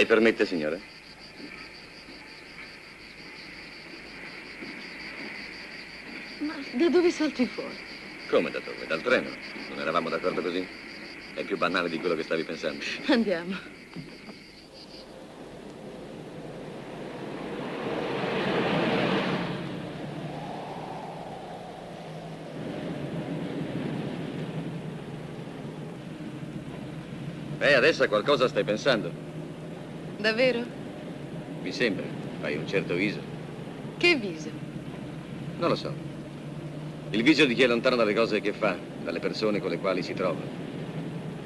Lei permette, signore? Ma da dove salti fuori? Come da dove? Dal treno. Non eravamo d'accordo così? È più banale di quello che stavi pensando. Andiamo. Adesso a qualcosa stai pensando. Davvero? Mi sembra. Fai un certo viso. Che viso? Non lo so. Il viso di chi è lontano dalle cose che fa, dalle persone con le quali si trova.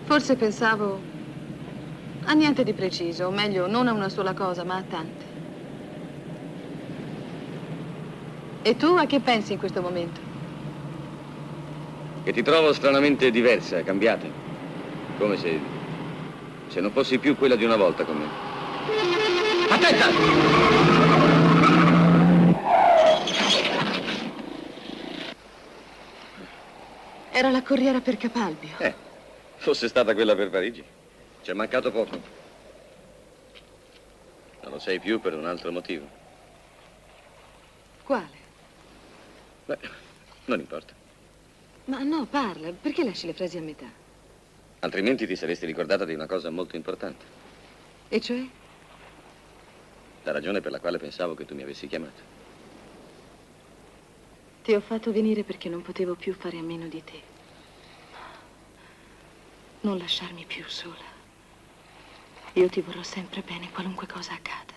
Forse pensavo a niente di preciso, o meglio, non a una sola cosa, ma a tante. E tu a che pensi in questo momento? Che ti trovo stranamente diversa, cambiata. Come se non fossi più quella di una volta con me. Attenta! Era la corriera per Capalbio. Fosse stata quella per Parigi. Ci è mancato poco. Non lo sei più per un altro motivo. Quale? Beh, non importa. Ma no, parla. Perché lasci le frasi a metà? Altrimenti ti saresti ricordata di una cosa molto importante. E cioè? La ragione per la quale pensavo che tu mi avessi chiamato. Ti ho fatto venire perché non potevo più fare a meno di te. Non lasciarmi più sola. Io ti vorrò sempre bene, qualunque cosa accada.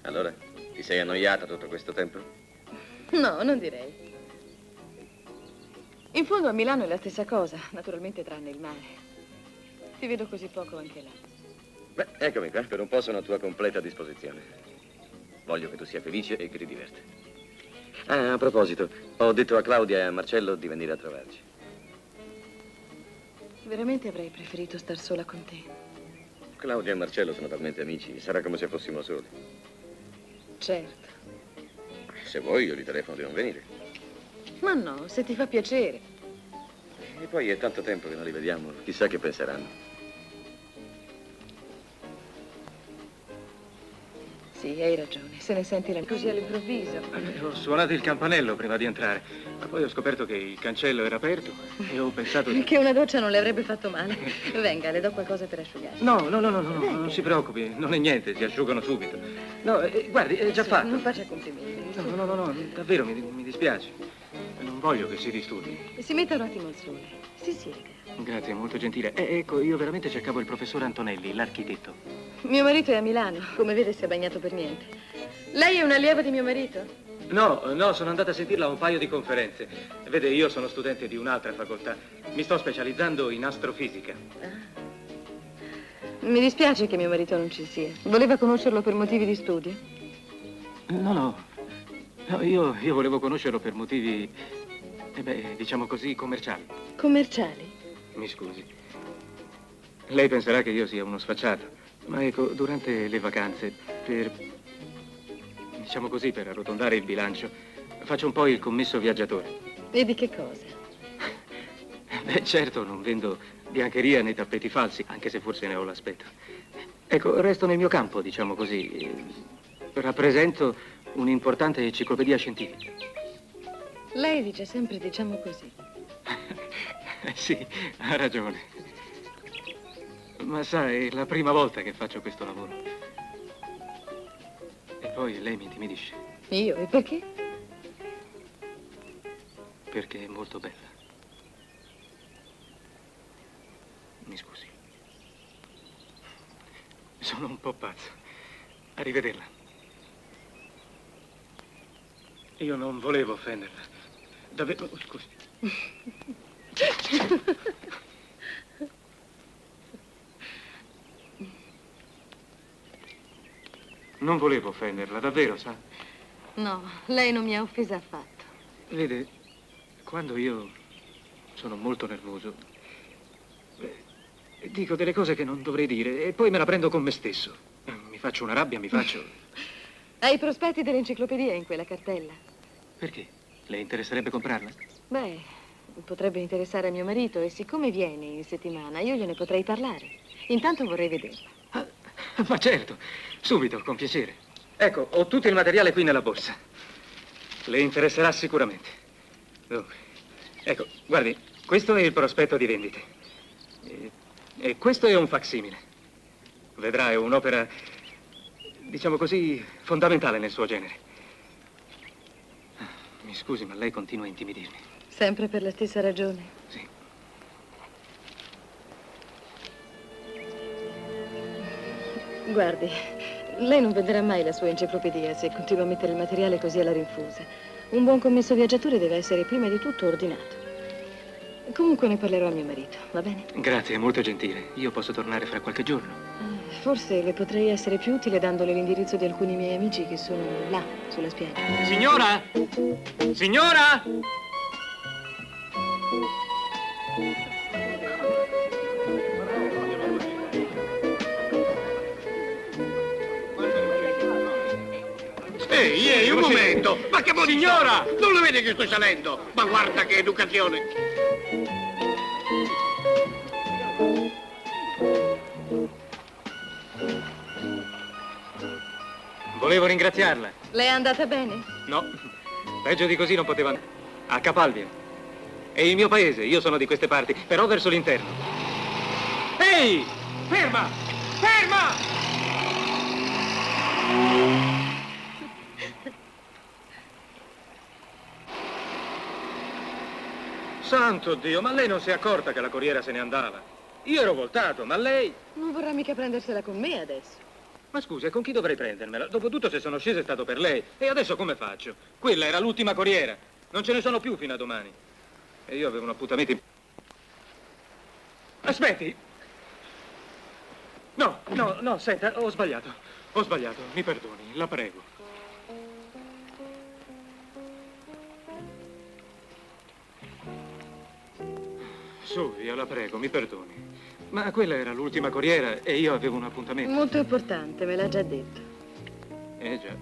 Allora, ti sei annoiata tutto questo tempo? No, non direi. In fondo a Milano è la stessa cosa, naturalmente tranne il mare. Ti vedo così poco anche là. Beh, eccomi qua, per un po' sono a tua completa disposizione. Voglio che tu sia felice e che ti diverta. Ah, a proposito, ho detto a Claudia e a Marcello di venire a trovarci. Veramente avrei preferito star sola con te. Claudia e Marcello sono talmente amici, sarà come se fossimo soli. Certo. Se vuoi io gli telefono di non venire. Ma no, se ti fa piacere. E poi è tanto tempo che non li vediamo, chissà che penseranno. Sì, hai ragione, se ne senti la... così all'improvviso. Ho suonato il campanello prima di entrare, ma poi ho scoperto che il cancello era aperto e ho pensato di... Che una doccia non le avrebbe fatto male. Venga, le do qualcosa per asciugarsi. No, non si preoccupi, non è niente, si asciugano subito. No, guardi, è già Sì, fatto. non faccia complimenti. No, davvero mi dispiace. Non voglio che si disturbi. Si metta un attimo al sole. Si sieda. Grazie, molto gentile. Ecco, io veramente cercavo il professor Antonelli, l'architetto. Mio marito è a Milano, come vede si è bagnato per niente. Lei è un allievo di mio marito? No, sono andata a sentirla a un paio di conferenze. Vede, io sono studente di un'altra facoltà. Mi sto specializzando in astrofisica. Mi dispiace che mio marito non ci sia. Voleva conoscerlo per motivi di studio? No, io volevo conoscerlo per motivi, diciamo così, commerciali. Commerciali? Mi scusi. Lei penserà che io sia uno sfacciato, ma ecco, durante le vacanze, diciamo così, per arrotondare il bilancio, faccio un po' il commesso viaggiatore. E di che cosa? Certo, non vendo biancheria né tappeti falsi, anche se forse ne ho l'aspetto. Ecco, resto nel mio campo, diciamo così. Rappresento un'importante enciclopedia scientifica. Lei dice sempre diciamo così. Sì, ha ragione. Ma sa, è la prima volta che faccio questo lavoro. E poi lei mi intimidisce. Io? E perché? Perché è molto bella. Mi scusi. Sono un po' pazzo. Arrivederla. Io non volevo offenderla. Davvero, oh, scusi. Non volevo offenderla, davvero, sa? No, lei non mi ha offesa affatto. Vede, quando io sono molto nervoso, dico delle cose che non dovrei dire e poi me la prendo con me stesso. Mi faccio una rabbia, mi faccio... Hai i prospetti dell'enciclopedia in quella cartella. Perché? Le interesserebbe comprarla? Beh, potrebbe interessare a mio marito e siccome viene in settimana, io gliene potrei parlare. Intanto vorrei vederla. Ah, ma certo, subito, con piacere. Ecco, ho tutto il materiale qui nella borsa. Le interesserà sicuramente. Dunque, ecco, guardi, questo è il prospetto di vendite. E questo è un facsimile. Vedrà, è un'opera, diciamo così, fondamentale nel suo genere. Mi scusi, ma lei continua a intimidirmi. Sempre per la stessa ragione. Sì. Guardi, lei non venderà mai la sua enciclopedia se continua a mettere il materiale così alla rinfusa. Un buon commesso viaggiatore deve essere prima di tutto ordinato. Comunque ne parlerò a mio marito, va bene? Grazie, è molto gentile. Io posso tornare fra qualche giorno. Forse le potrei essere più utile dandole l'indirizzo di alcuni miei amici che sono là, sulla spiaggia. Signora! Signora! Ehi, un momento! Ma che vuoi? Signora! Non lo vedi che sto salendo? Ma guarda che educazione! Volevo ringraziarla. Le è andata bene? No, peggio di così non poteva andare. A Capalbio. È il mio paese, io sono di queste parti, però verso l'interno. Ehi! Ferma! Ferma! Santo Dio, ma lei non si è accorta che la corriera se ne andava? Io ero voltato, ma lei... Non vorrà mica prendersela con me adesso. Ma scusa, con chi dovrei prendermela? Dopotutto se sono sceso è stato per lei. E adesso come faccio? Quella era l'ultima corriera. Non ce ne sono più fino a domani. E io avevo un appuntamento... Aspetti! No, senta, ho sbagliato. Ho sbagliato, mi perdoni, la prego. Su, via, la prego, mi perdoni. Ma quella era l'ultima corriera e io avevo un appuntamento. Molto importante, me l'ha già detto. Già.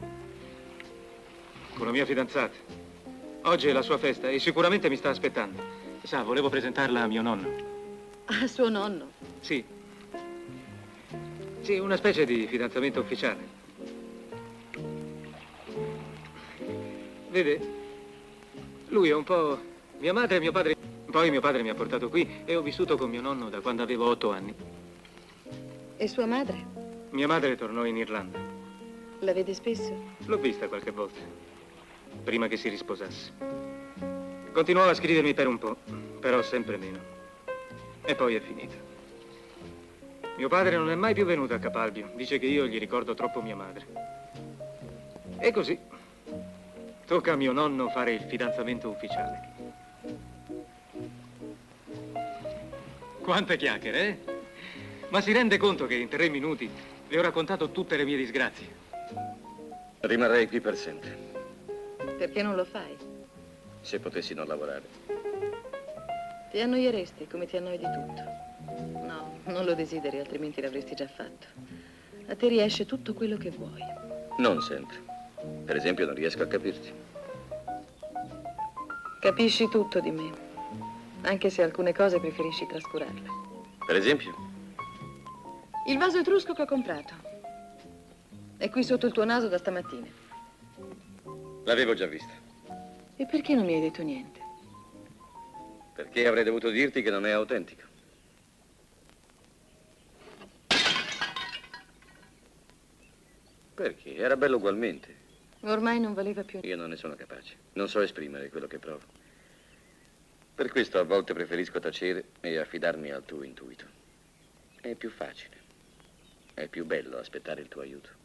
Con la mia fidanzata. Oggi è la sua festa e sicuramente mi sta aspettando. Sa, volevo presentarla a mio nonno. A suo nonno? Sì. Sì, una specie di fidanzamento ufficiale. Vede? Lui è un po'... Mia madre e mio padre... Poi mio padre mi ha portato qui e ho vissuto con mio nonno da quando avevo 8 anni. E sua madre? Mia madre tornò in Irlanda. La vede spesso? L'ho vista qualche volta, prima che si risposasse. Continuò a scrivermi per un po', però sempre meno. E poi è finita. Mio padre non è mai più venuto a Capalbio. Dice che io gli ricordo troppo mia madre. E così. Tocca a mio nonno fare il fidanzamento ufficiale. Quante chiacchiere, eh? Ma si rende conto che in 3 minuti le ho raccontato tutte le mie disgrazie? Rimarrei qui per sempre, Perché non lo fai? se potessi non lavorare. Ti annoieresti come ti annoi di tutto. No, non lo desideri, altrimenti l'avresti già fatto. A te riesce tutto quello che vuoi. Non sempre. Per esempio, non riesco a capirti. Capisci tutto di me, anche se alcune cose preferisci trascurarle. Per esempio? Il vaso etrusco che ho comprato. È qui sotto il tuo naso da stamattina. L'avevo già vista. E perché non mi hai detto niente? Perché avrei dovuto dirti che non è autentico. Perché? Era bello ugualmente. Ormai non valeva più. Io non ne sono capace. Non so esprimere quello che provo. Per questo a volte preferisco tacere e affidarmi al tuo intuito. È più facile. È più bello aspettare il tuo aiuto.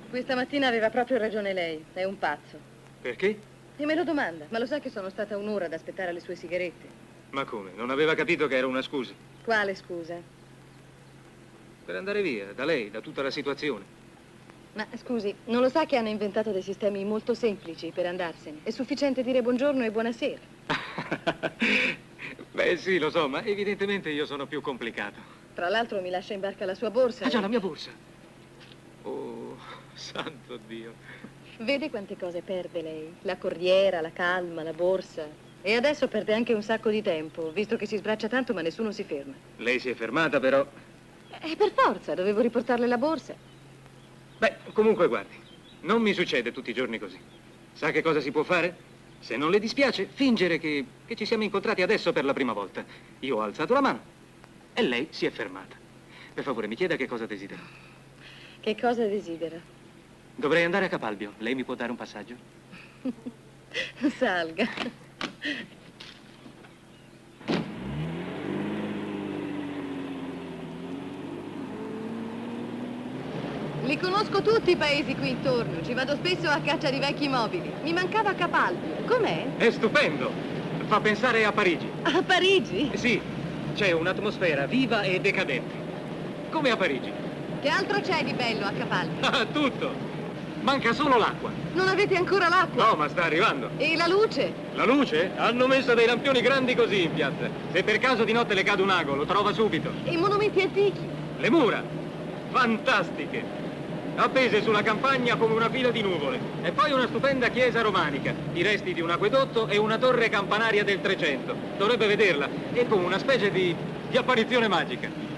Questa mattina aveva proprio ragione lei, è un pazzo. Perché? E me lo domanda, ma lo sa che sono stata un'ora ad aspettare le sue sigarette? Ma come? Non aveva capito che era una scusa? Quale scusa? Per andare via, da lei, da tutta la situazione. Ma scusi, non lo sa che hanno inventato dei sistemi molto semplici per andarsene? È sufficiente dire buongiorno e buonasera. Beh, sì, lo so, ma evidentemente io sono più complicato. Tra l'altro mi lascia in barca la sua borsa. Ah già, la mia borsa. Oh, santo Dio. Vede quante cose perde lei? La corriera, la calma, la borsa. E adesso perde anche un sacco di tempo, visto che si sbraccia tanto ma nessuno si ferma. Lei si è fermata, però. Per forza, dovevo riportarle la borsa. Beh, comunque guardi, non mi succede tutti i giorni così. Sa che cosa si può fare? Se non le dispiace, fingere che ci siamo incontrati adesso per la prima volta. Io ho alzato la mano e lei si è fermata. Per favore, mi chieda che cosa desidera. Che cosa desidera? Dovrei andare a Capalbio. Lei mi può dare un passaggio? Salga. Li conosco tutti i paesi qui intorno. Ci vado spesso a caccia di vecchi mobili. Mi mancava Capalbio. Com'è? È stupendo! Fa pensare a Parigi. A Parigi? Sì, c'è un'atmosfera viva e decadente. Come a Parigi. Che altro c'è di bello a Capalbio? Ah, tutto! Manca solo l'acqua. Non avete ancora l'acqua? No, ma sta arrivando. E la luce? La luce? Hanno messo dei lampioni grandi così in piazza. Se per caso di notte le cade un ago, lo trova subito. E i monumenti antichi? Le mura, fantastiche, appese sulla campagna come una fila di nuvole. E poi una stupenda chiesa romanica, i resti di un acquedotto e una torre campanaria del 300. Dovrebbe vederla. È come una specie di apparizione magica.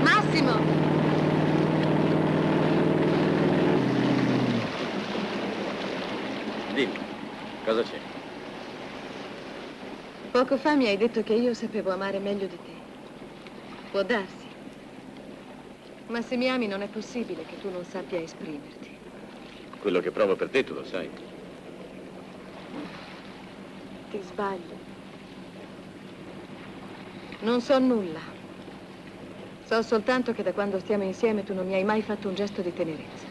Massimo! Dimmi, cosa c'è? Poco fa mi hai detto che io sapevo amare meglio di te. Può darsi. Ma se mi ami non è possibile che tu non sappia esprimerti. Quello che provo per te tu lo sai. Ti sbagli. Non so nulla. So soltanto che da quando stiamo insieme tu non mi hai mai fatto un gesto di tenerezza.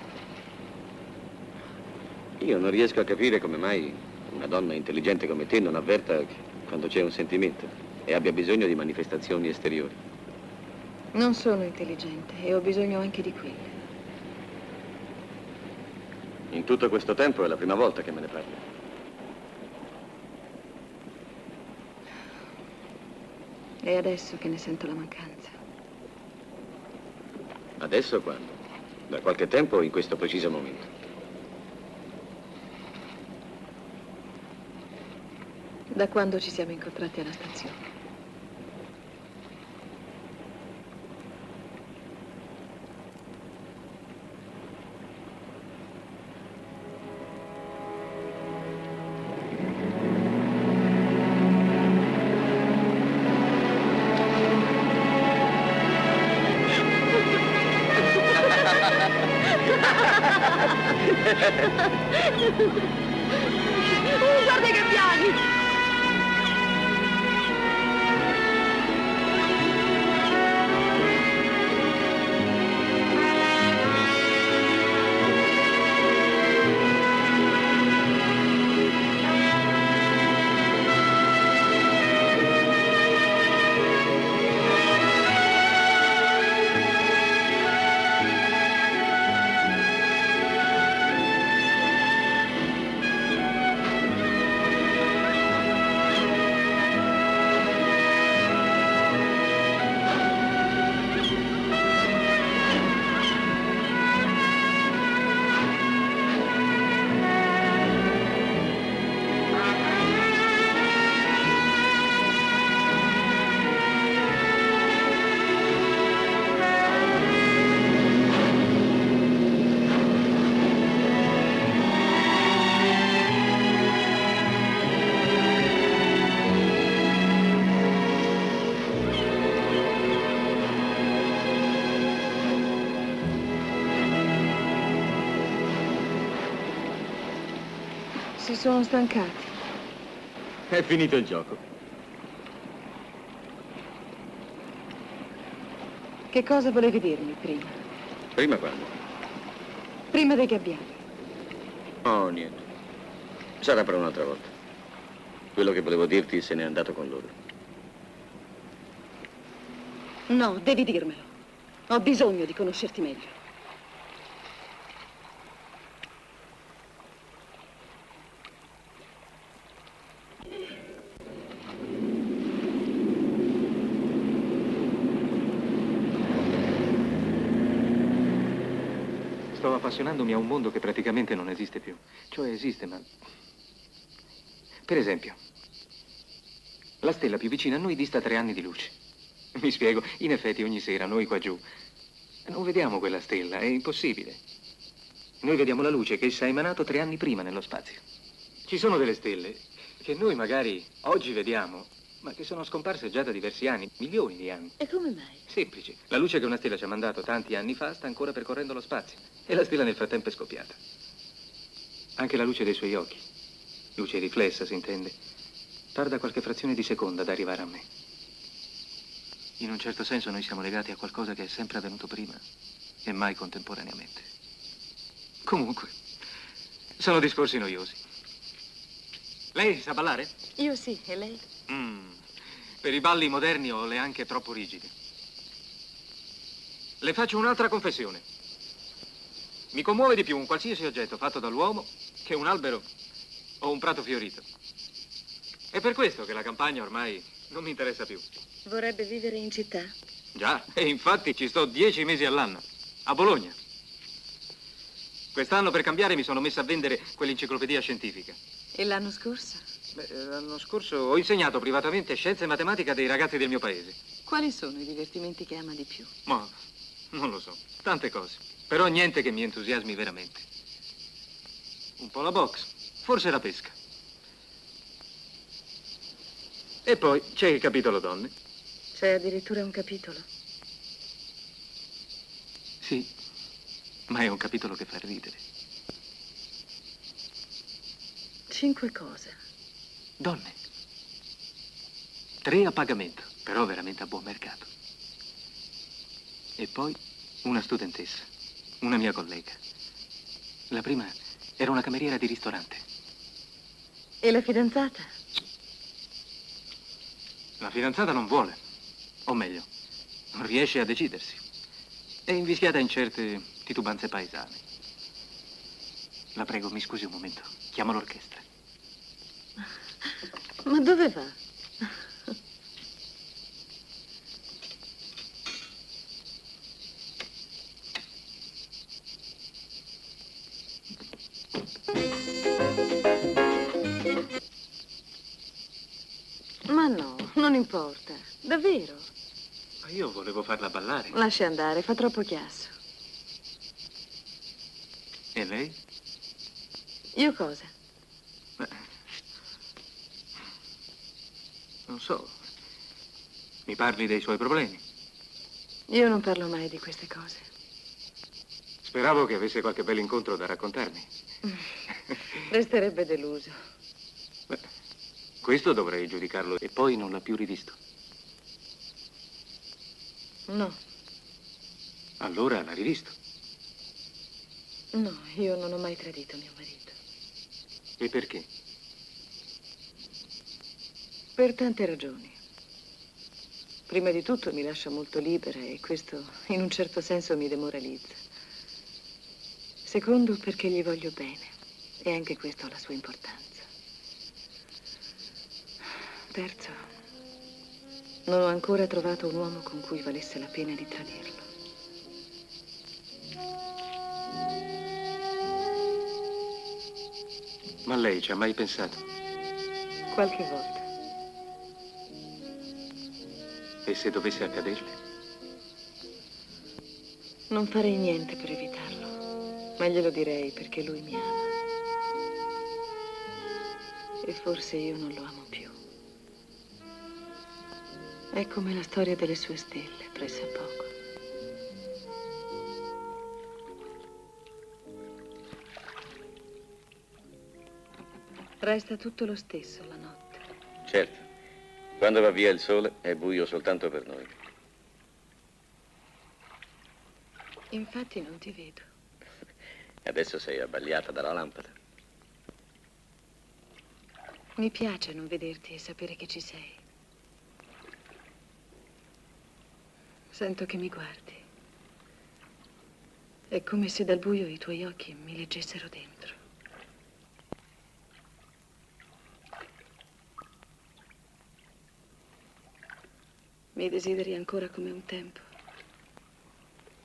Io non riesco a capire come mai una donna intelligente come te non avverta quando c'è un sentimento e abbia bisogno di manifestazioni esteriori. Non sono intelligente e ho bisogno anche di quelle. In tutto questo tempo è la prima volta che me ne parli. È adesso che ne sento la mancanza. Adesso quando? Da qualche tempo o in questo preciso momento? Da quando ci siamo incontrati alla stazione. Guarda che piani! Si sono stancati. È finito il gioco. Che cosa volevi dirmi prima? Prima quando? Prima dei gabbiani. Oh, niente. Sarà per un'altra volta. Quello che volevo dirti se n'è andato con loro. No, devi dirmelo. Ho bisogno di conoscerti meglio. Sto appassionandomi a un mondo che praticamente non esiste più. Cioè esiste, ma... Per esempio, la stella più vicina a noi dista 3 anni di luce. Mi spiego, in effetti ogni sera noi qua giù non vediamo quella stella, è impossibile. Noi vediamo la luce che essa ha emanato 3 anni prima nello spazio. Ci sono delle stelle che noi magari oggi vediamo, ma che sono scomparse già da diversi anni, milioni di anni. E come mai? Semplice. La luce che una stella ci ha mandato tanti anni fa sta ancora percorrendo lo spazio. E la stella nel frattempo è scoppiata. Anche la luce dei suoi occhi, luce riflessa, si intende, tarda qualche frazione di seconda ad arrivare a me. In un certo senso noi siamo legati a qualcosa che è sempre avvenuto prima e mai contemporaneamente. Comunque, sono discorsi noiosi. Lei sa ballare? Io sì, e lei? Per i balli moderni ho le anche troppo rigide. Le faccio un'altra confessione. Mi commuove di più un qualsiasi oggetto fatto dall'uomo che un albero o un prato fiorito. È per questo che la campagna ormai non mi interessa più. Vorrebbe vivere in città? Già, e infatti ci sto 10 mesi all'anno, a Bologna. Quest'anno per cambiare mi sono messa a vendere quell'enciclopedia scientifica. E l'anno scorso? Beh, l'anno scorso ho insegnato privatamente scienza e matematica dei ragazzi del mio paese. Quali sono i divertimenti che ama di più? Ma non lo so, tante cose. Però niente che mi entusiasmi veramente. Un po' la box, forse la pesca. E poi c'è il capitolo donne. C'è addirittura un capitolo. Sì, ma è un capitolo che fa ridere. 5 cose. Donne. 3 a pagamento, però veramente a buon mercato. E poi una studentessa, una mia collega. La prima era una cameriera di ristorante. E la fidanzata? La fidanzata non vuole, o meglio, non riesce a decidersi. È invischiata in certe titubanze paesane. La prego, mi scusi un momento, chiamo l'orchestra. Ma dove va? Ma no, non importa. Davvero. Ma io volevo farla ballare. Lascia andare, fa troppo chiasso. E lei? Io cosa? Non so. Mi parli dei suoi problemi. Io non parlo mai di queste cose. Speravo che avesse qualche bel incontro da raccontarmi. Resterebbe deluso. Beh, questo dovrei giudicarlo. E poi non l'ha più rivisto. No, Allora l'ha rivisto. no, io non ho mai tradito mio marito. E perché? Per tante ragioni. Prima di tutto mi lascia molto libera e questo in un certo senso mi demoralizza. Secondo, perché gli voglio bene e anche questo ha la sua importanza. Terzo, non ho ancora trovato un uomo con cui valesse la pena di tradirlo. Ma lei ci ha mai pensato? Qualche volta. E se dovesse accaderle? Non farei niente per evitarlo, ma glielo direi perché lui mi ama. E forse io non lo amo più. È come la storia delle sue stelle, pressappoco. Resta tutto lo stesso la notte. Certo. Quando va via il sole è buio soltanto per noi. Infatti non ti vedo. Adesso sei abbagliata dalla lampada. Mi piace non vederti e sapere che ci sei. Sento che mi guardi. È come se dal buio i tuoi occhi mi leggessero dentro. Mi desideri ancora come un tempo.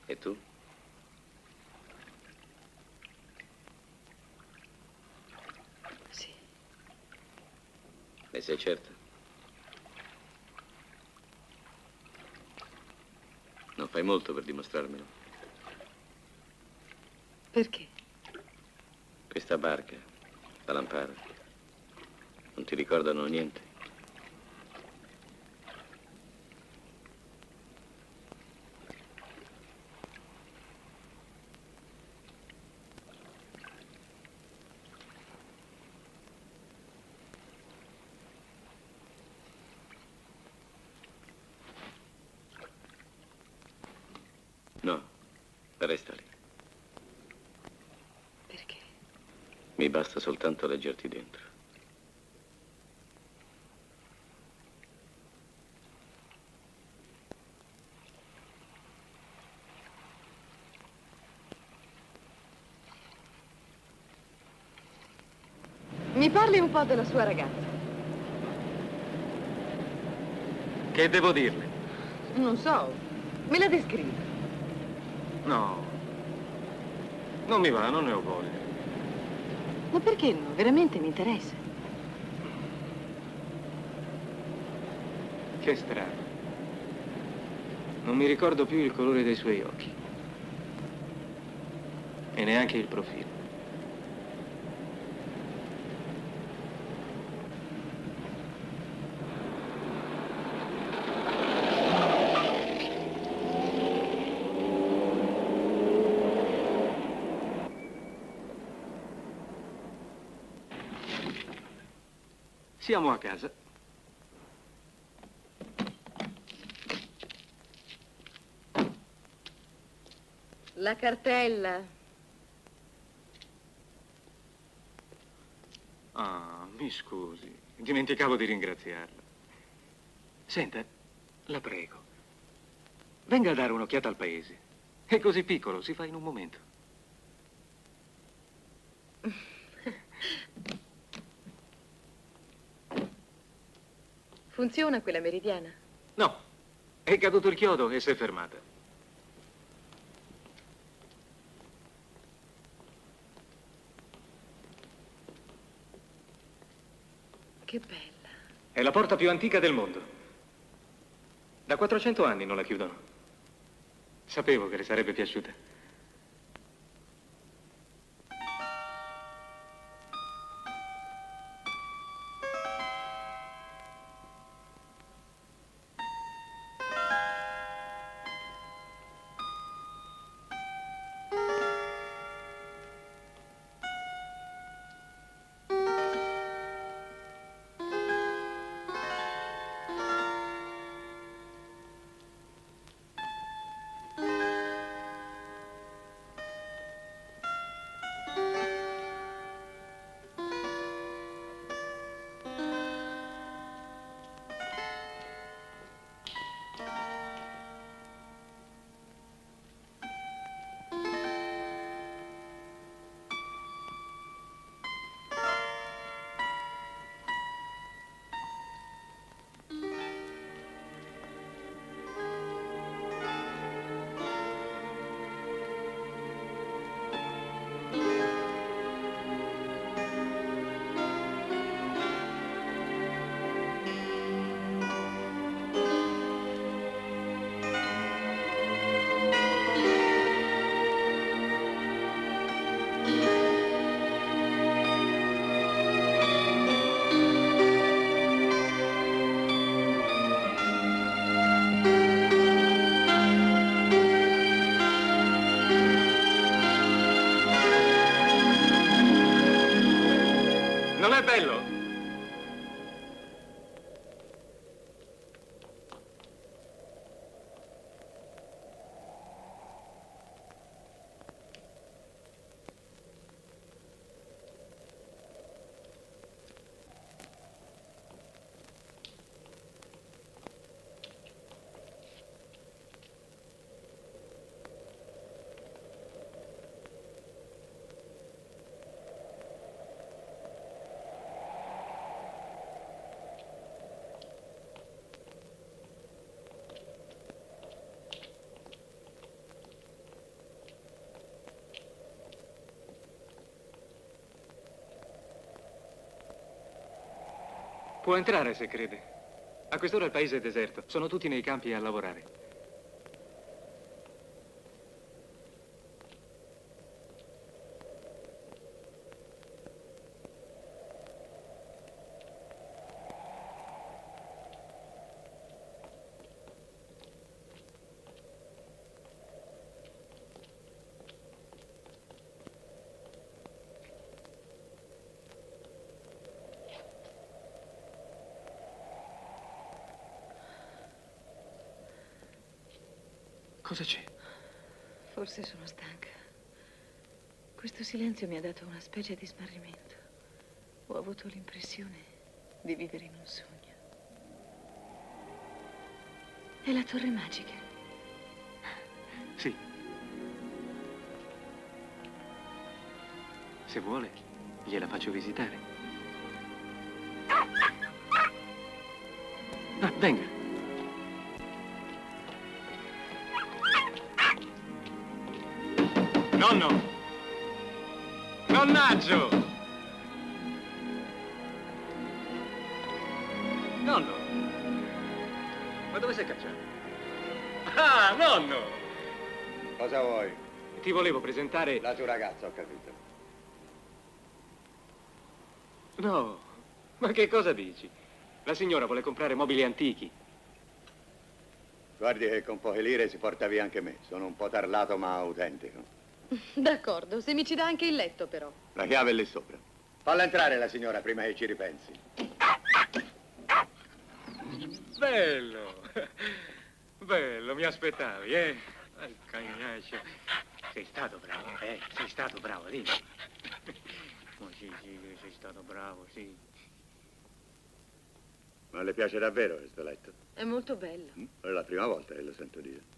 E tu? Sì. Ne sei certa? Non fai molto per dimostrarmelo. Perché? Questa barca, la lampada, non ti ricordano niente? No, resta lì. Perché? Mi basta soltanto leggerti dentro. Mi parli un po' della sua ragazza. Che devo dirle? Non so, me la descrivi. No. Non mi va, non ne ho voglia. Ma perché no? Veramente mi interessa. Che strano. Non mi ricordo più il colore dei suoi occhi. E neanche il profilo. Siamo a casa. La cartella. Ah, mi scusi. Dimenticavo di ringraziarla. Senta, la prego. Venga a dare un'occhiata al paese. È così piccolo, si fa in un momento. Funziona quella meridiana? No, è caduto il chiodo e si è fermata. Che bella. È la porta più antica del mondo. Da 400 anni non la chiudono. Sapevo che le sarebbe piaciuta. Non è bello? Può entrare se crede. A quest'ora il paese è deserto. Sono tutti nei campi a lavorare. Cosa c'è? Forse sono stanca. Questo silenzio mi ha dato una specie di smarrimento. Ho avuto l'impressione di vivere in un sogno. È la torre magica. Sì. Se vuole, gliela faccio visitare. Ah, venga. Nonno! Nonnaggio! Nonno! Ma dove sei cacciato? Ah, nonno! Cosa vuoi? Ti volevo presentare... La tua ragazza, ho capito. No, ma che cosa dici? La signora vuole comprare mobili antichi. Guardi che con poche lire si porta via anche me. Sono un po' tarlato ma autentico. D'accordo, se mi ci dà anche il letto, però. La chiave è lì sopra. Falla entrare la signora prima che ci ripensi. Bello! Bello, mi aspettavi, eh? Cagnaccio. Sei stato bravo, sei stato bravo, dimmi. Oh, sì, sei stato bravo, sì. Ma le piace davvero questo letto? È molto bello. È la prima volta che lo sento dire.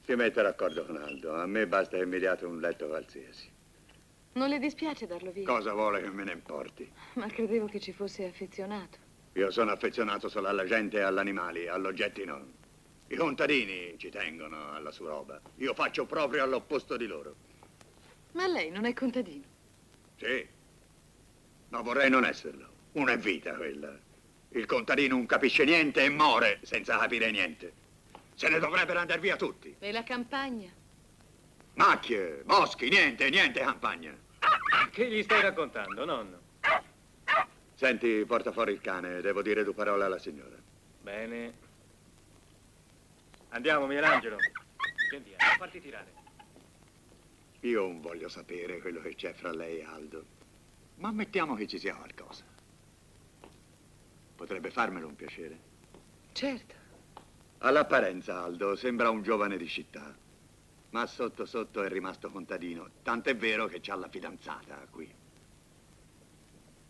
Si mette d'accordo con Aldo. A me basta che mi diate un letto qualsiasi. Non le dispiace darlo via? Cosa vuole che me ne importi? Ma credevo che ci fosse affezionato. Io sono affezionato solo alla gente e agli animali, agli oggetti no. I contadini ci tengono alla sua roba. Io faccio proprio all'opposto di loro. Ma lei non è contadino? Sì, ma vorrei non esserlo. Una è vita quella. Il contadino non capisce niente e muore senza capire niente. Se ne dovrebbero andare via tutti. E la campagna? Macchie, boschi, niente campagna. Che gli stai raccontando, nonno? Senti, porta fuori il cane, devo dire due parole alla signora. Bene. Andiamo, Michelangelo. Scendi, non farti tirare. Io non voglio sapere quello che c'è fra lei e Aldo, ma ammettiamo che ci sia qualcosa. Potrebbe farmelo un piacere. Certo. All'apparenza Aldo sembra un giovane di città, ma sotto sotto è rimasto contadino, tant'è vero che c'ha la fidanzata qui.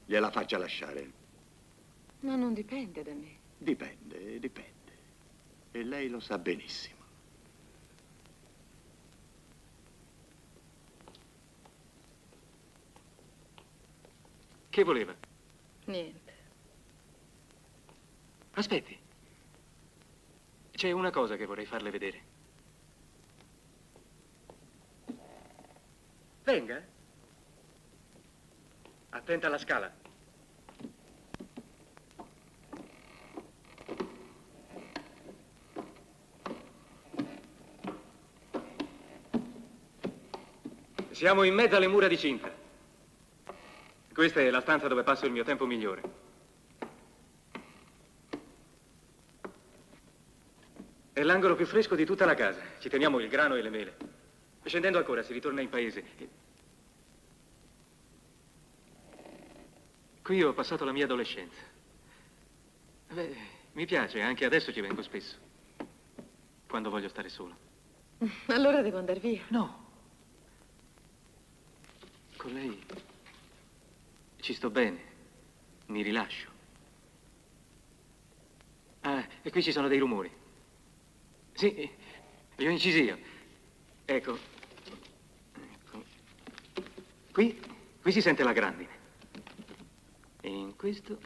Gliela faccia lasciare. Ma non dipende da me. Dipende. E lei lo sa benissimo. Che voleva? Niente. Aspetti. C'è una cosa che vorrei farle vedere. Venga. Attenta alla scala. Siamo in mezzo alle mura di cinta. Questa è la stanza dove passo il mio tempo migliore. È l'angolo più fresco di tutta la casa. Ci teniamo il grano e le mele. Scendendo ancora si ritorna in paese. Qui ho passato la mia adolescenza. Beh, mi piace, anche adesso ci vengo spesso. Quando voglio stare solo. Allora devo andare via. No. Con lei ci sto bene. Mi rilascio. Ah, e qui ci sono dei rumori. Sì, li ho incisi io. Ecco. Qui si sente la grandine. E in questo...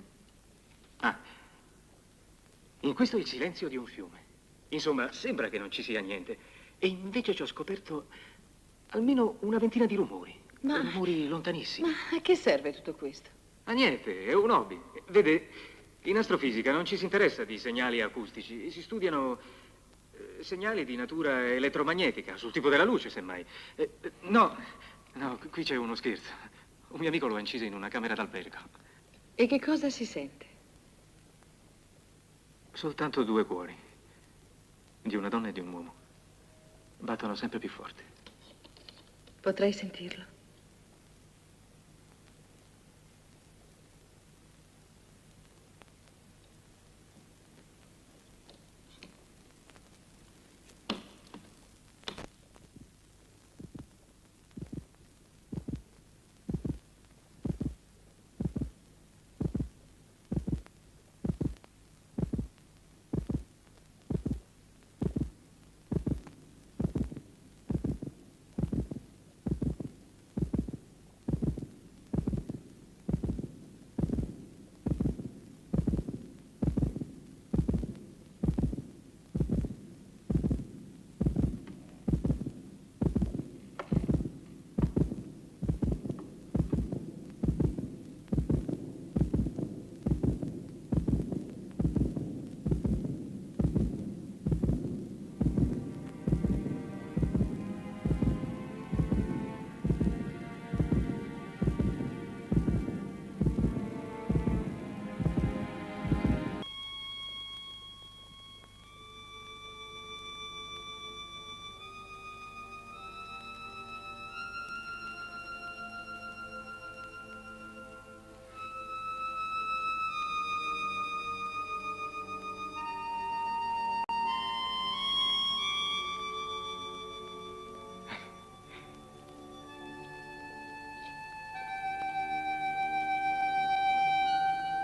Ah, in questo il silenzio di un fiume. Insomma, sembra che non ci sia niente. E invece ci ho scoperto almeno una ventina di rumori. Ma... Rumori lontanissimi. Ma a che serve tutto questo? Ah, niente, è un hobby. Vede, In astrofisica non ci si interessa di segnali acustici, si studiano segnali di natura elettromagnetica, sul tipo della luce, semmai. No, qui c'è uno scherzo. Un mio amico lo ha inciso in una camera d'albergo. E che cosa si sente? Soltanto 2 cuori, di una donna e di un uomo. Battono sempre più forte. Potrei sentirlo?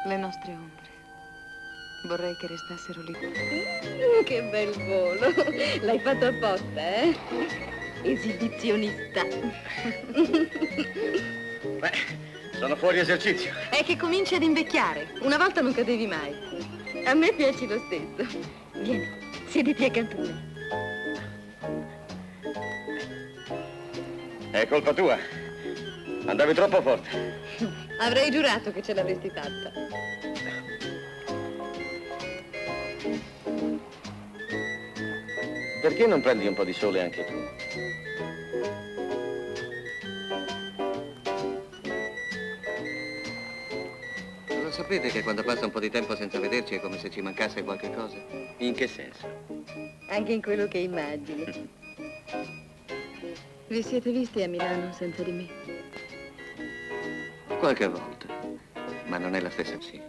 Le nostre ombre. Vorrei che restassero lì. Che bel volo. L'hai fatto apposta, eh? Esibizionista. Beh, sono fuori esercizio. È che cominci ad invecchiare. Una volta non cadevi mai. A me piaci lo stesso. Vieni, siediti accanto a me. È colpa tua. Andavi troppo forte. Avrei giurato che ce l'avresti fatta. Perché non prendi un po' di sole anche tu? Lo sapete che quando passa un po' di tempo senza vederci è come se ci mancasse qualche cosa? In che senso? Anche in quello che immagini. Vi siete visti a Milano senza di me? Qualche volta, ma non è la stessa. Sì.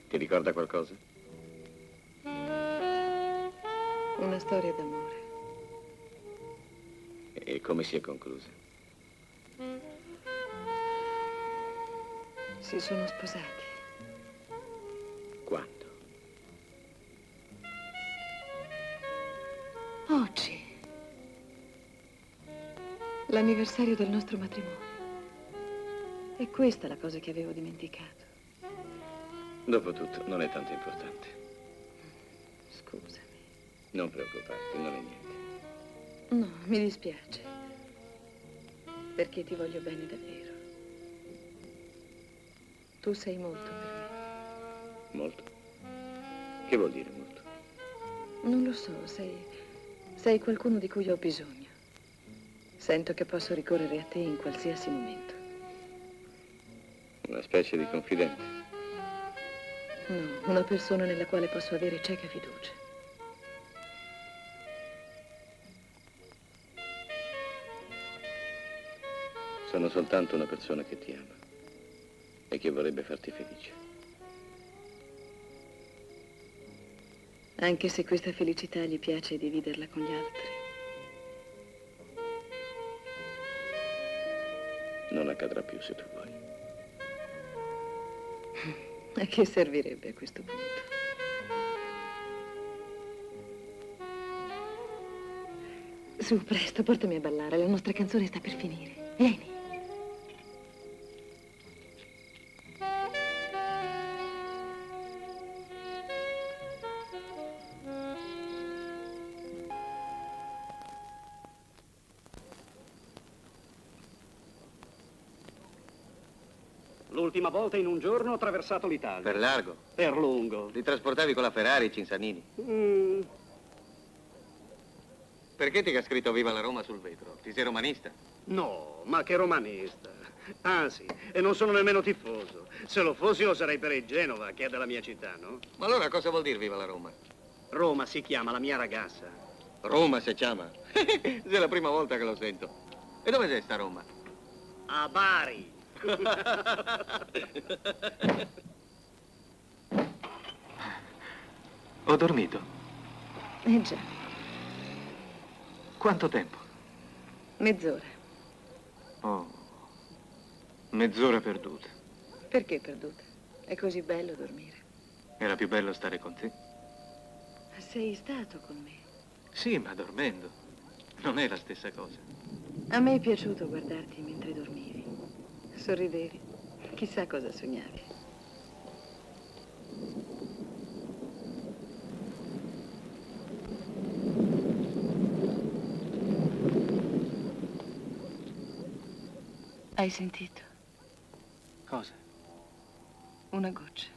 Ti ricorda qualcosa? Una storia d'amore. E come si è conclusa? Si sono sposati. Quando? Oggi. L'anniversario del nostro matrimonio. E questa è la cosa che avevo dimenticato. Dopotutto, non è tanto importante. Scusami. Non preoccuparti, non è niente. No, mi dispiace. Perché ti voglio bene davvero. Tu sei molto per me. Molto? Che vuol dire molto? Non lo so, sei qualcuno di cui ho bisogno. Sento che posso ricorrere a te in qualsiasi momento. Una specie di confidente. No, una persona nella quale posso avere cieca fiducia. Sono soltanto una persona che ti ama e che vorrebbe farti felice. Anche se questa felicità gli piace dividerla con gli altri. Non accadrà più se tu vuoi. A che servirebbe a questo punto? Su, presto, portami a ballare. La nostra canzone sta per finire. Vieni. L'ultima volta in un giorno ho attraversato l'Italia. Per largo. Per lungo. Li trasportavi con la Ferrari, Cinzanini. Mm, Perché ti ha scritto Viva la Roma sul vetro? Ti sei romanista? no, ma che romanista. Anzi, e non sono nemmeno tifoso. Se lo fossi lo sarei per il Genova, che è della mia città, no? Ma allora cosa vuol dire Viva la Roma? Roma si chiama la mia ragazza. Roma si chiama. È la prima volta che lo sento. E dove sei sta Roma? A Bari. Ho dormito. Già, Quanto tempo? mezz'ora. Oh, mezz'ora perduta. Perché perduta? È così bello dormire. Era più bello stare con te. Sei stato con me. Sì, ma dormendo. Non è la stessa cosa. A me è piaciuto guardarti mentre dormivi. Sorridevi. Chissà cosa sognavi. Hai sentito? Cosa? Una goccia.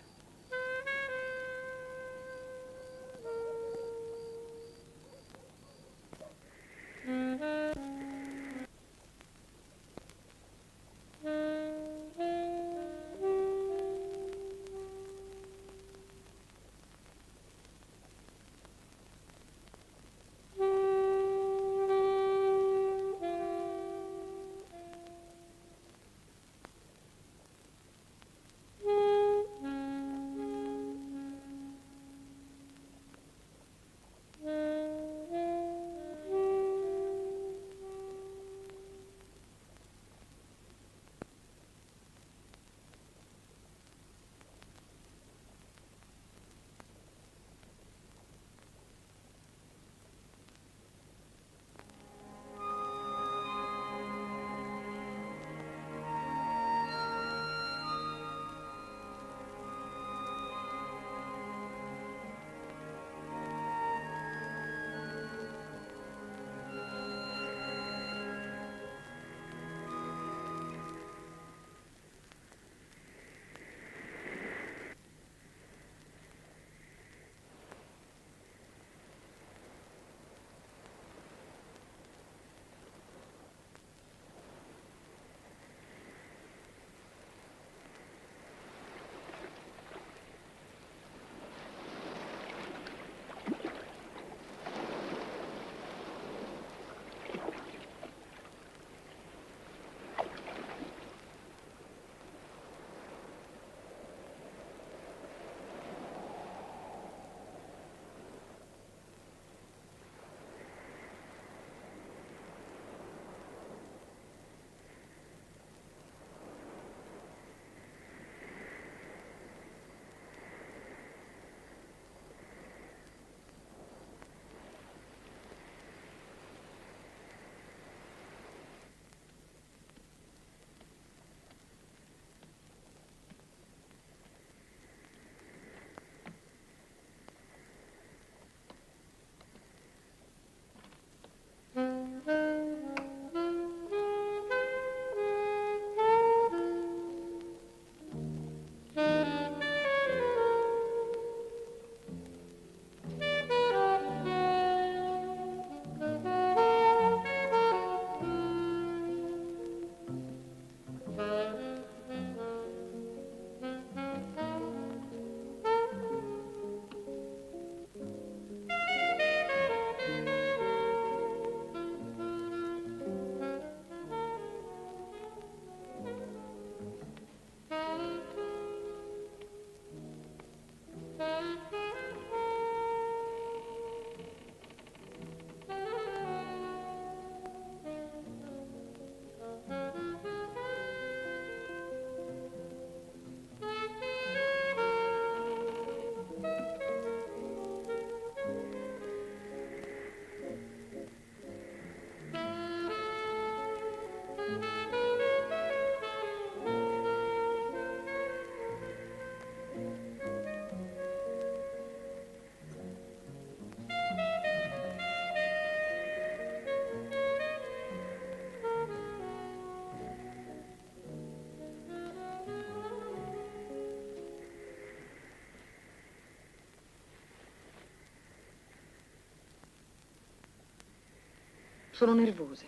Sono nervose.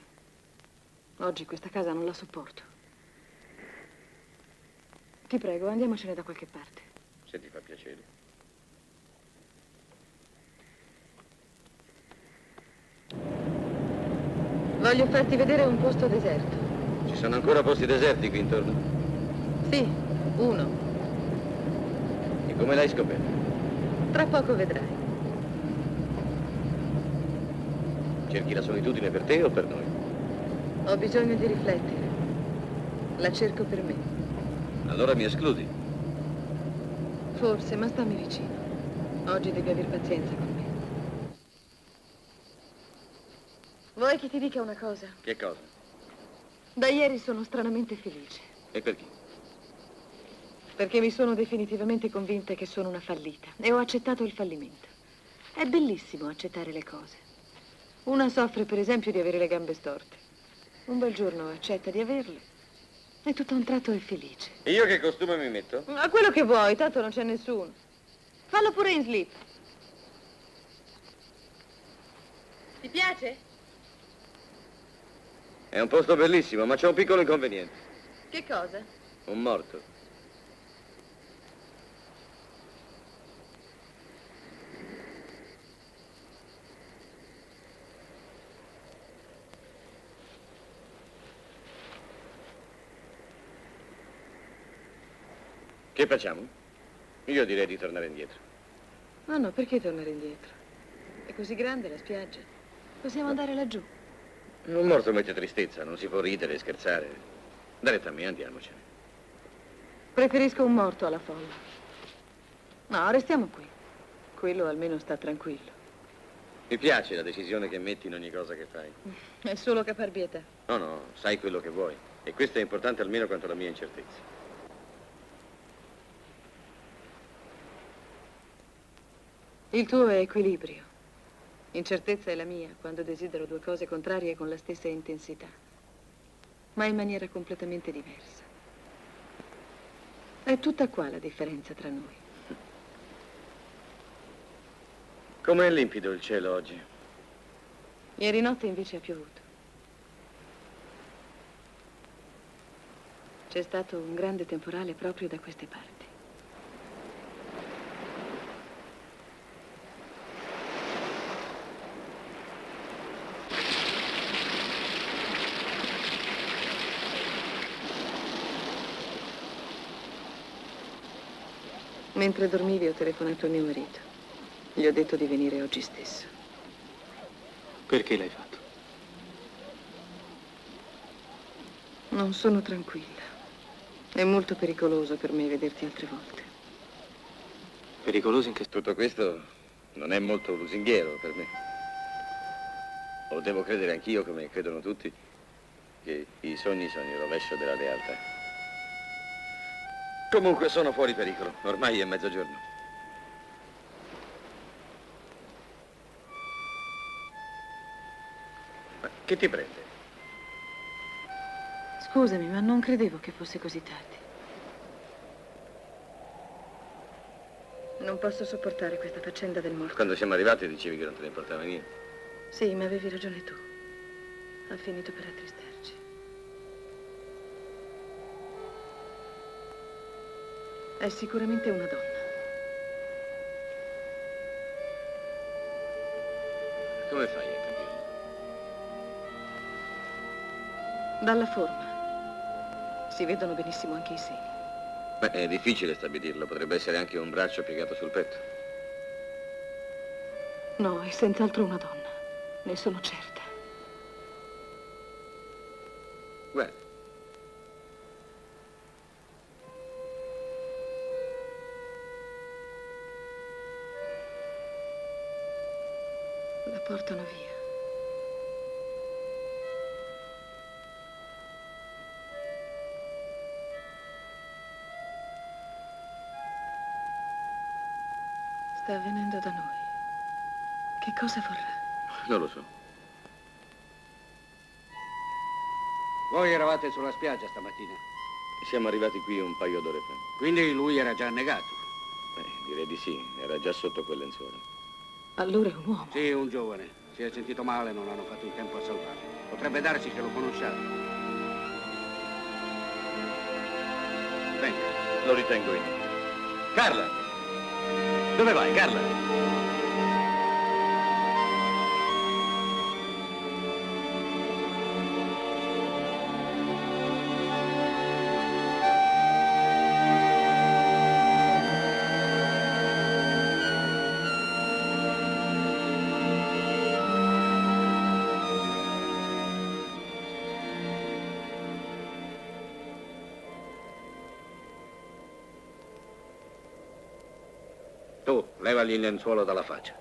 Oggi questa casa non la sopporto. Ti prego, andiamocene da qualche parte. Se ti fa piacere. Voglio farti vedere un posto deserto. Ci sono ancora posti deserti qui intorno? Sì, uno. E come l'hai scoperto? Tra poco vedrai. Cerchi la solitudine per te o per noi? Ho bisogno di riflettere. La cerco per me. Allora mi escludi. Forse, ma stammi vicino. Oggi devi aver pazienza con me. Vuoi che ti dica una cosa? Che cosa? Da ieri sono stranamente felice. E perché? Perché mi sono definitivamente convinta che sono una fallita e ho accettato il fallimento. È bellissimo accettare le cose. Una soffre, per esempio, di avere le gambe storte. Un bel giorno accetta di averle e tutto a un tratto è felice. E io che costume mi metto? Ma quello che vuoi, tanto non c'è nessuno. Fallo pure in slip. Ti piace? È un posto bellissimo, ma c'è un piccolo inconveniente. Che cosa? Un morto. Che facciamo? Io direi di tornare indietro. No, no, perché tornare indietro? È così grande la spiaggia. Possiamo andare laggiù. Un morto mette tristezza, non si può ridere e scherzare. Dai retta a me, andiamocene. Preferisco un morto alla folla. No, restiamo qui. Quello almeno sta tranquillo. Mi piace la decisione che metti in ogni cosa che fai. È solo caparbietà. No, no, sai quello che vuoi. E questo è importante almeno quanto la mia incertezza. Il tuo è equilibrio. Incertezza è la mia quando desidero due cose contrarie con la stessa intensità, ma in maniera completamente diversa. È tutta qua la differenza tra noi. Com'è limpido il cielo oggi? Ieri notte invece ha piovuto. C'è stato un grande temporale proprio da queste parti. Mentre dormivi ho telefonato a mio marito. Gli ho detto di venire oggi stesso. Perché l'hai fatto? Non sono tranquilla. È molto pericoloso per me vederti altre volte. Pericoloso in che... Tutto questo non è molto lusinghiero per me. O devo credere anch'io, come credono tutti, che i sogni sono il rovescio della realtà. Comunque sono fuori pericolo. Ormai è mezzogiorno. Ma che ti prende? Scusami, ma non credevo che fosse così tardi. Non posso sopportare questa faccenda del morto. Quando siamo arrivati dicevi che non te ne importava niente. Sì, ma avevi ragione tu. Ha finito per attristarci. È sicuramente una donna. Come fai a capirlo? Dalla forma. Si vedono benissimo anche i seni. Beh, è difficile stabilirlo. Potrebbe essere anche un braccio piegato sul petto. No, è senz'altro una donna. Ne sono certa. Guarda. La portano via. Sta venendo da noi. Che cosa vorrà? Non lo so. Voi eravate sulla spiaggia stamattina, Siamo arrivati qui un paio d'ore fa. quindi lui era già annegato. Direi di sì. Era già sotto quel lenzuolo. Allora è un uomo. Sì, un giovane. Si è sentito male, non hanno fatto in tempo a salvarlo. Potrebbe darsi che lo conosciate. Venga. Lo ritengo inutile. Carla! Dove vai, Carla? Tu, levagli il lenzuolo dalla faccia.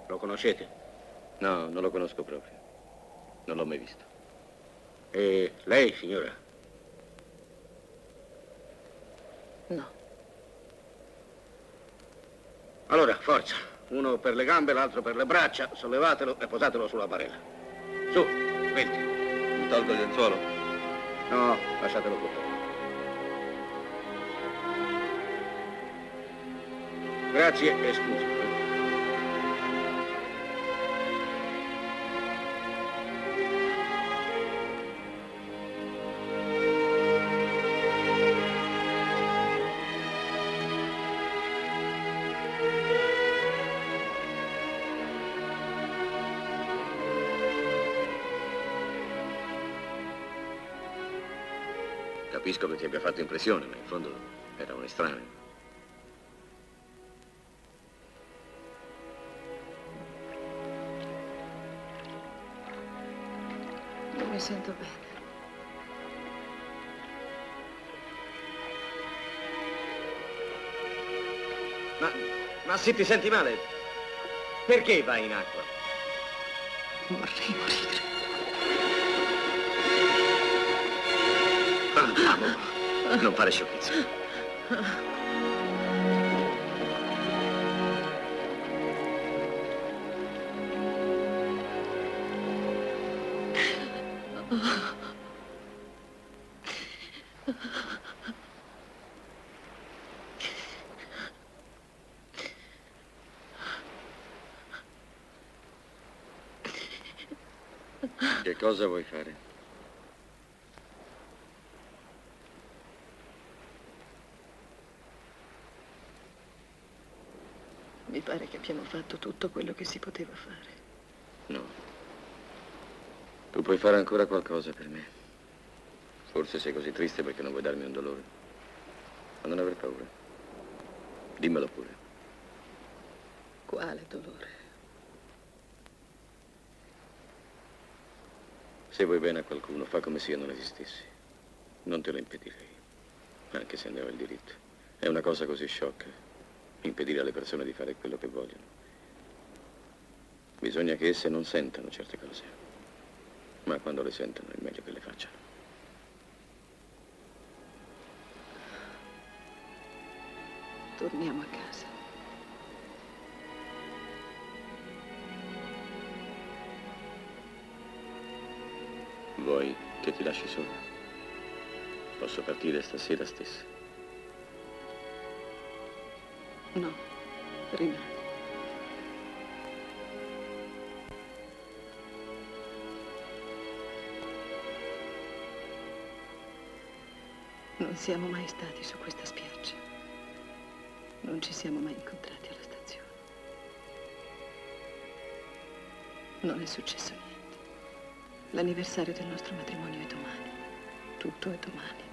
Lo conoscete? No, non lo conosco proprio. Non l'ho mai visto. E lei, signora? No. Allora, forza. Uno per le gambe, l'altro per le braccia. Sollevatelo e posatelo sulla barella. Su, metti. Mi tolgo il lenzuolo? No, lasciatelo tutto. Grazie e scusi. Capisco che ti abbia fatto impressione, ma in fondo era un estraneo. Non mi sento bene. Ma se ti senti male, perché vai in acqua? Vorrei morire. Andiamo, non fare sciocchezze. Che cosa vuoi fare? Mi pare che abbiamo fatto tutto quello che si poteva fare. No. Tu puoi fare ancora qualcosa per me. Forse sei così triste perché non vuoi darmi un dolore. Ma non aver paura. Dimmelo pure. Quale dolore? Se vuoi bene a qualcuno, fa come se io non esistessi. Non te lo impedirei. Anche se ne ho il diritto. È una cosa così sciocca. Impedire alle persone di fare quello che vogliono. Bisogna che esse non sentano certe cose. Ma quando le sentono è meglio che le facciano. Torniamo a casa. Vuoi che ti lasci sola? Posso partire stasera stessa. No, rimani. Non siamo mai stati su questa spiaggia. Non ci siamo mai incontrati alla stazione. Non è successo niente. L'anniversario del nostro matrimonio è domani. Tutto è domani.